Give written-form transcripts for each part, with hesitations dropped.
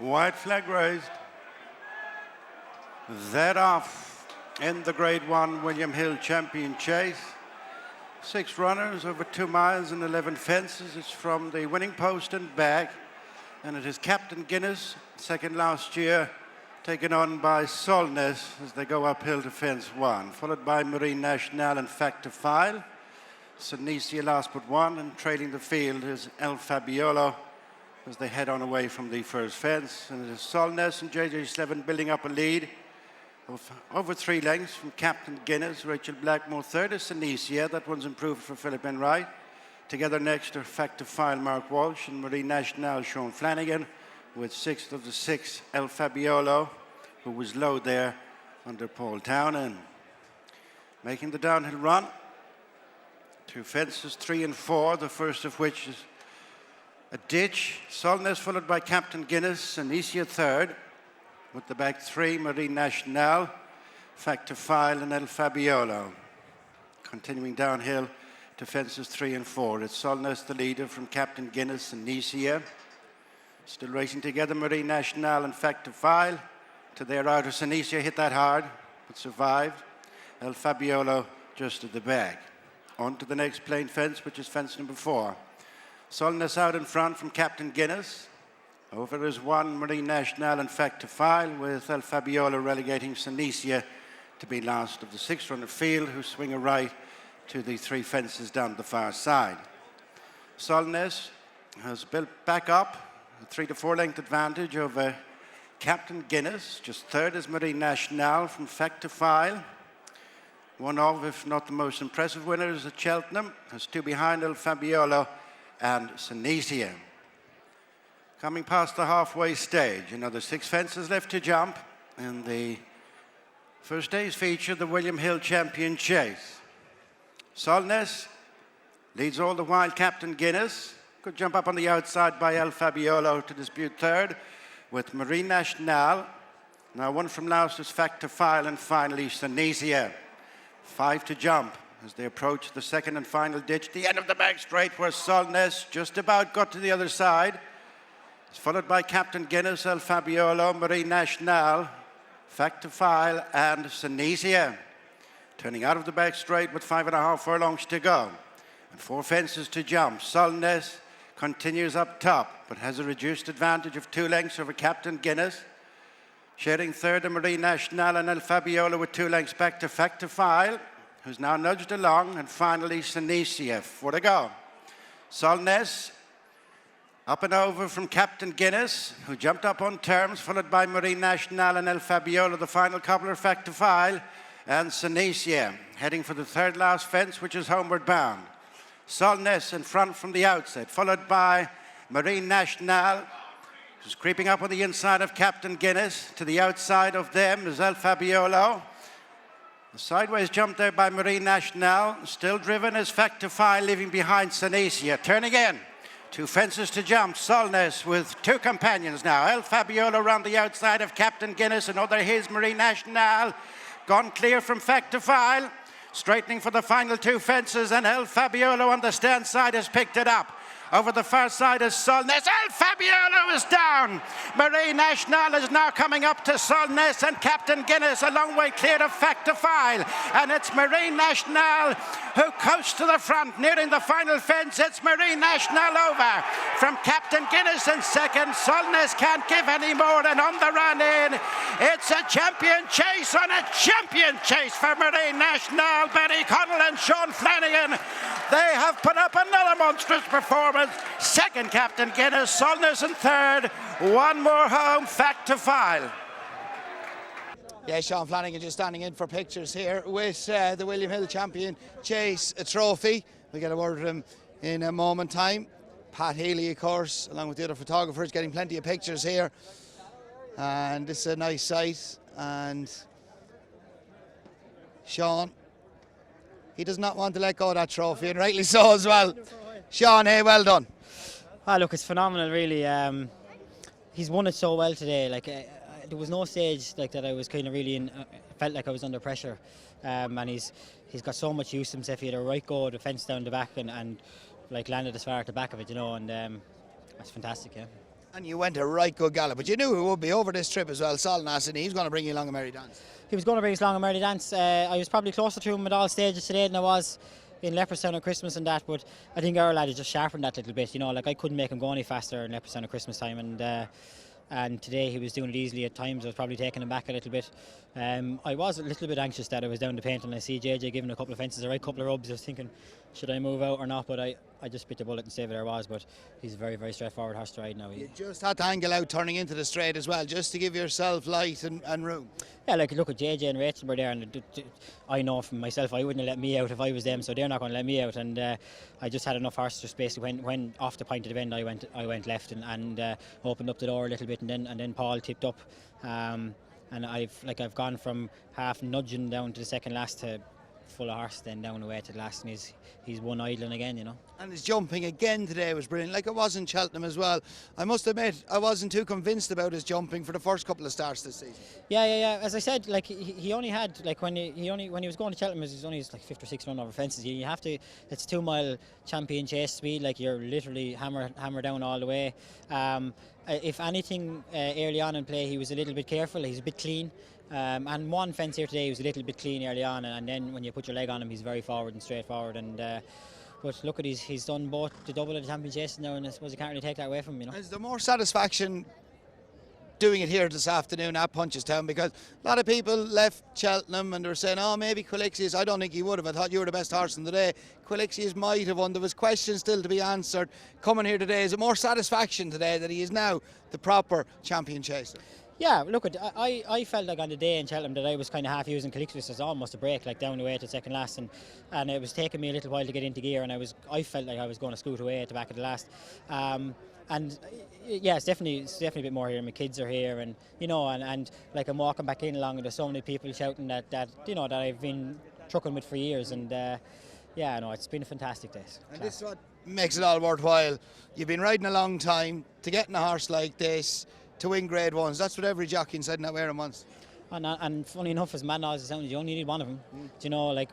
White flag raised. That off in the Grade 1 William Hill Champion Chase. 6 runners over 2 miles and 11 fences. It's from the winning post and back. And it is Captain Guinness, second last year, taken on by Solness as they go uphill to fence 1. Followed by Nationale and Factor File. Sinicia last but 1, and trailing the field is Fabiolo as they head on away from the first fence. And it is Solness and JJ7 building up a lead of over 3 lengths from Captain Guinness. Rachel Blackmore third is Sinicia. That one's improved for Philip Enright. Together next are Factor File Mark Walsh and Nationale Sean Flanagan, with 6th of the 6 Fabiolo, who was low there under Paul Townend. Making the downhill run. 2 fences, 3 and 4, the first of which is a ditch. Solness followed by Captain Guinness, Sinicia third. With the back 3, Nationale, Factor File and Fabiolo. Continuing downhill to fences 3 and 4. It's Solness the leader from Captain Guinness and Sinicia. Still racing together, Nationale and Factor File. To their outer, Sinicia hit that hard, but survived. Fabiolo just at the back. On to the next plain fence, which is fence number 4. Solness out in front from Captain Guinness. Over is 1, Nationale and Factor File, with Fabiolo relegating Sinicia to be last of the 6-runner field, who swing a right to the 3 fences down the far side. Solness has built back up a 3 to 4 length advantage over Captain Guinness. Just third is Nationale from Factor File. One of, if not the most impressive winners at Cheltenham. Has 2 behind Fabiolo and Sinicia. Coming past the halfway stage, another 6 fences left to jump in the first day's feature, the William Hill Champion Chase. Solness leads all the while Captain Guinness. Could jump up on the outside by Fabiolo to dispute third, with Nationale. Now 1 from last is Factor File, and finally Sinicia. 5 to jump as they approach the second and final ditch, the end of the back straight, where Solness just about got to the other side. It's followed by Captain Guinness, Fabiolo, Nationale, Factor File and Sinicia. Turning out of the back straight with 5.5 furlongs to go. And 4 fences to jump. Solness continues up top, but has a reduced advantage of 2 lengths over Captain Guinness. Sharing third are Nationale and Fabiolo with 2 lengths back to Factor File, who's now nudged along, and finally Sinicia. 4 to go. Solness up and over from Captain Guinness, who jumped up on terms, followed by Nationale and Fabiolo, the final coupler, Factor File, and Sinicia, heading for the third last fence, which is homeward bound. Solness in front from the outset, followed by Nationale, who's creeping up on the inside of Captain Guinness. To the outside of them is Fabiolo. The sideways jump there by Nationale. Still driven is Factor File, leaving behind Sinicia. Turning in. 2 fences to jump. Solness with 2 companions now. Fabiolo around the outside of Captain Guinness. Another his, Nationale. Gone clear from Factor File. Straightening for the final 2 fences, and Fabiolo on the stand side has picked it up. Over the far side is Solness. Fabiolo is down. Nationale is now coming up to Solness, and Captain Guinness a long way clear of Factor File. And it's Nationale who coasts to the front, nearing the final fence. It's Nationale over from Captain Guinness in second. Solness can't give any more, and on the run in, it's a champion chase on a champion chase for Nationale. Benny Connell and Sean Flanagan, they have put up another monstrous performance. Second, Captain Guinness, Solness in third. 1 more home, Factor File. Yeah, Sean Flanagan just standing in for pictures here with the William Hill Champion Chase trophy. We'll get a word with him in a moment time. Pat Healy, of course, along with the other photographers, getting plenty of pictures here. And this is a nice sight. And Sean, he does not want to let go of that trophy, and rightly so as well. Sean, hey, well done. Ah, look, it's phenomenal, really. He's won it so well today. Like, there was no stage like that I was kind of really felt like I was under pressure. And he's got so much use himself. He had a right go, the fence down the back, and like landed as far at the back of it, you know. And that's fantastic, yeah. And you went a right good gallop, but you knew who would be over this trip as well, Solness, and he's going to bring you along a merry dance. He was going to bring us along a merry dance. I was probably closer to him at all stages today than I was in Leopardstown at Christmas and that, but I think our lad has just sharpened that little bit. You know, like I couldn't make him go any faster in Leopardstown at Christmas time, and today he was doing it easily at times. I was probably taking him back a little bit. I was a little bit anxious that I was down the paint and I see JJ giving a couple of fences, the right couple of rubs. I was thinking, should I move out or not? But I just bit the bullet and stayed where I was. But he's a very, very straightforward horse to ride now. You just had to angle out turning into the straight as well, just to give yourself light and room. Yeah, like look at JJ and Rachel were there, and I know from myself I wouldn't have let me out if I was them, so they're not going to let me out. And I just had enough horse just basically when off the point of the bend I went left and opened up the door a little bit, and then Paul tipped up, and I've gone from half nudging down to the second last to full of horse, then down the way to the last, and he's one idling again, you know. And his jumping again today was brilliant, like it was in Cheltenham as well. I must admit, I wasn't too convinced about his jumping for the first couple of starts this season. Yeah. As I said, like he only had like when he was going to Cheltenham, he was only like 5th or 6th run over fences. You have to. It's 2 mile champion chase speed. Like you're literally hammer down all the way. If anything, early on in play, he was a little bit careful. He's a bit clean. And one fence here today, he was a little bit clean early on, and then when you put your leg on him, he's very forward and straightforward. And but look at he's done both the double and the champion chase now, and I suppose you can't really take that away from him, you know. Is there more satisfaction doing it here this afternoon at Punchestown? Because a lot of people left Cheltenham and they were saying, oh, maybe Quilixius. I don't think he would have. I thought you were the best horse in the day. Quilixius might have won. There was questions still to be answered. Coming here today, is it more satisfaction today that he is now the proper champion chaser? Yeah, look, I felt like on the day in Cheltenham that I was kind of half using Calixius as almost a break, like down the way to second last, and it was taking me a little while to get into gear, and I felt like I was going to scoot away at the back of the last. And yeah, it's definitely a bit more here. My kids are here, and you know, and like I'm walking back in along, and there's so many people shouting that you know that I've been trucking with for years, and yeah, no, it's been a fantastic day. And this is what makes it all worthwhile. You've been riding a long time to get in a horse like this, to win grade ones. That's what every jockey inside that wearing wants. And funny enough, as mad as it sounds, you only need one of them. Do you know, like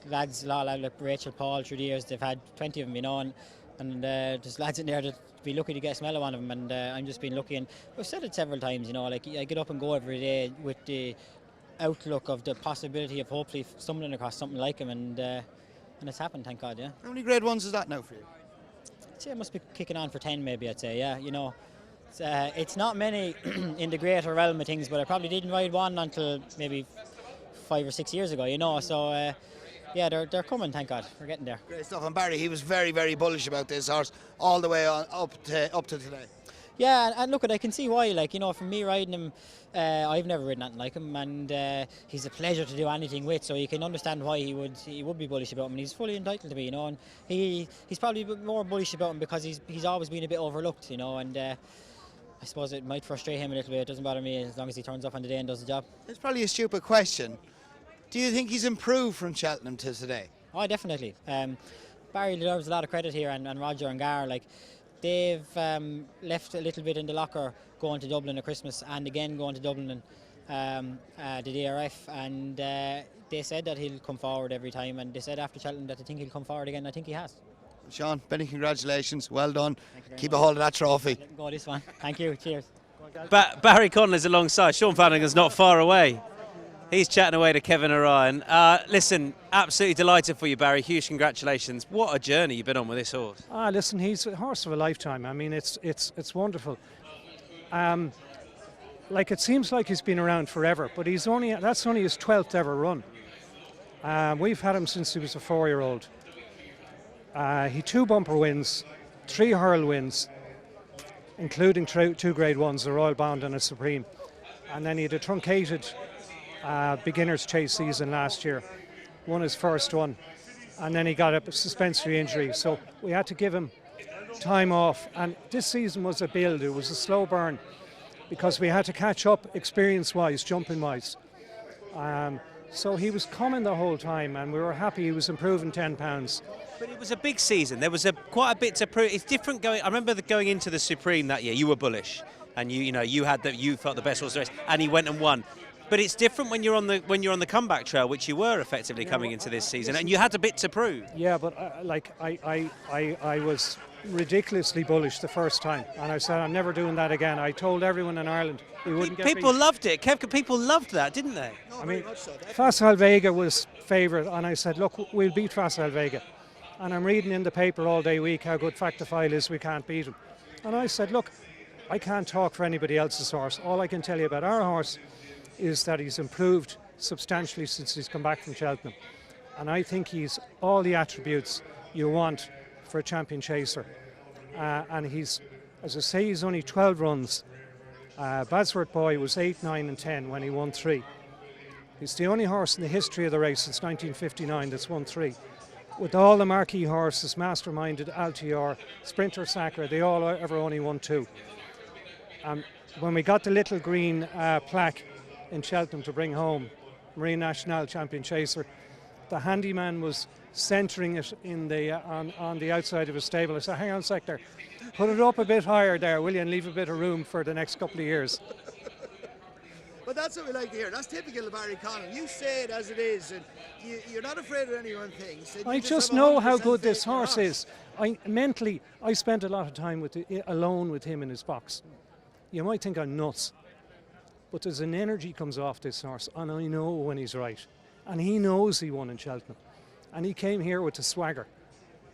lads, like Rachel, Paul, through the years, they've had 20 of them, you know, and there's lads in there that be lucky to get a smell of one of them, and I'm just been lucky. And I've said it several times, you know, like I get up and go every day with the outlook of the possibility of hopefully stumbling across something like him, and it's happened, thank God, yeah. How many grade ones is that now for you? I'd say it must be kicking on for 10 maybe, I'd say, yeah, you know. It's not many in the greater realm of things, but I probably didn't ride one until maybe 5 or 6 years ago, you know, so yeah, they're coming, thank God, we're getting there. Great stuff. And Barry, he was very, very bullish about this horse all the way on up to today. Yeah, and look, I can see why, like, you know, from me riding him, I've never ridden anything like him, and he's a pleasure to do anything with, so you can understand why he would be bullish about him, and he's fully entitled to be, you know, and he's probably a bit more bullish about him because he's always been a bit overlooked, you know, and I suppose it might frustrate him a little bit. It doesn't bother me as long as he turns up on the day and does the job. It's probably a stupid question. Do you think he's improved from Cheltenham to today? Oh, definitely. Barry deserves a lot of credit here, and Roger and Gar, like, they've left a little bit in the locker going to Dublin at Christmas and again going to Dublin and the DRF, and they said that he'll come forward every time, and they said after Cheltenham that they think he'll come forward again. I think he has. Sean, Benny, congratulations. Well done. Keep much. A hold of that trophy. Let him go this one. Thank you. Cheers. Barry Connell is alongside. Sean Flanagan's not far away. He's chatting away to Kevin Orion. Listen, absolutely delighted for you, Barry. Huge congratulations. What a journey you've been on with this horse. Listen, he's a horse of a lifetime. I mean, it's wonderful. Like, it seems like he's been around forever, but that's only his 12th ever run. We've had him since he was a 4-year-old. He 2 bumper wins, 3 hurl wins, including 2 grade ones, the Royal Bound and a Supreme. And then he had a truncated beginner's chase season last year, won his first one, and then he got a suspensory injury. So we had to give him time off. And this season was a build, it was a slow burn, because we had to catch up experience-wise, jumping-wise. So he was coming the whole time, and we were happy he was improving 10 pounds. But it was a big season. There was quite a bit to prove. It's different going. I remember going into the Supreme that year. You were bullish, and you felt the best horse race, and he went and won. But it's different when you're on the comeback trail, which you were effectively coming into this season, and you had a bit to prove. Yeah, but I ridiculously bullish the first time, and I said I'm never doing that again. I told everyone in Ireland he wouldn't get People beat. loved it. People loved that, didn't they? No, I very mean, much so, definitely. Facile Vega was favourite, and I said, look, we'll beat Facile Vega. And I'm reading in the paper all day week how good Factifile is, we can't beat him. And I said, look, I can't talk for anybody else's horse. All I can tell you about our horse is that he's improved substantially since he's come back from Cheltenham. And I think he's all the attributes you want for a champion chaser. And he's, as I say, he's only 12 runs. Badsworth Boy was 8, 9 and 10 when he won 3. He's the only horse in the history of the race since 1959 that's won 3. With all the marquee horses, Masterminded, Altior, Sprinter Sacre, they all ever only won 2. When we got the little green plaque in Cheltenham to bring home, Marine Nationale Champion Chaser, the handyman was centering it in the on the outside of his stable. I said, hang on a sec there, put it up a bit higher there, will you, and leave a bit of room for the next couple of years. But that's what we like to hear. That's typical of Barry Connell. You say it as it is, and you're not afraid of any one thing. So I just know how good this horse is. Mentally, I spent a lot of time alone with him in his box. You might think I'm nuts, but there's an energy comes off this horse, and I know when he's right. And he knows he won in Cheltenham. And he came here with the swagger.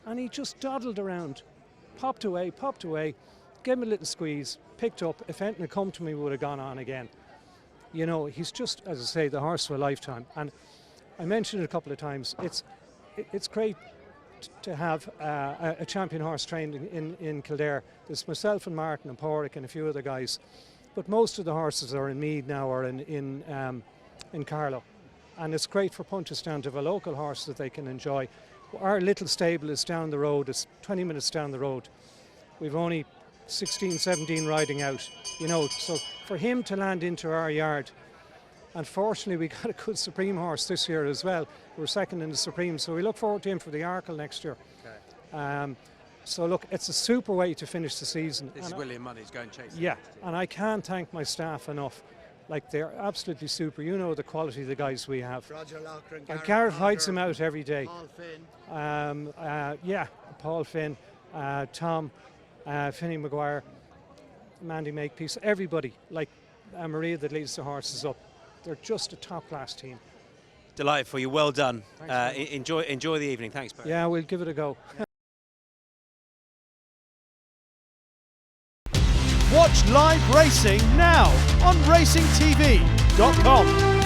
And he just dawdled around, popped away, gave him a little squeeze, picked up. If anything had come to me, would have gone on again. You know, he's just, as I say, the horse of a lifetime. And I mentioned it a couple of times. It's great to have a champion horse trained in Kildare. There's myself and Martin and Porrick and a few other guys. But most of the horses are in Meath now or in Carlow. And it's great for Punchestown to have a local horse that they can enjoy. Our little stable is down the road. It's 20 minutes down the road. We've only 16, 17 riding out, you know, so for him to land into our yard, and fortunately we got a good Supreme horse this year as well. We're second in the Supreme, so we look forward to him for the Arkle next year. Okay. So look, it's a super way to finish the season. This is William Money's going chasing. Yeah, and I can't thank my staff enough. Like, they're absolutely super. You know the quality of the guys we have. Roger Loughlin, Gareth Gareth hides them out every day. Paul Finn. Paul Finn, Tom, Finney Maguire, Mandy Makepeace, everybody, like Maria that leads the horses up. They're just a top-class team. Delighted for you. Well done. Thanks, Enjoy the evening. Thanks, Barry. Yeah, we'll give it a go. Watch live racing now on racingtv.com.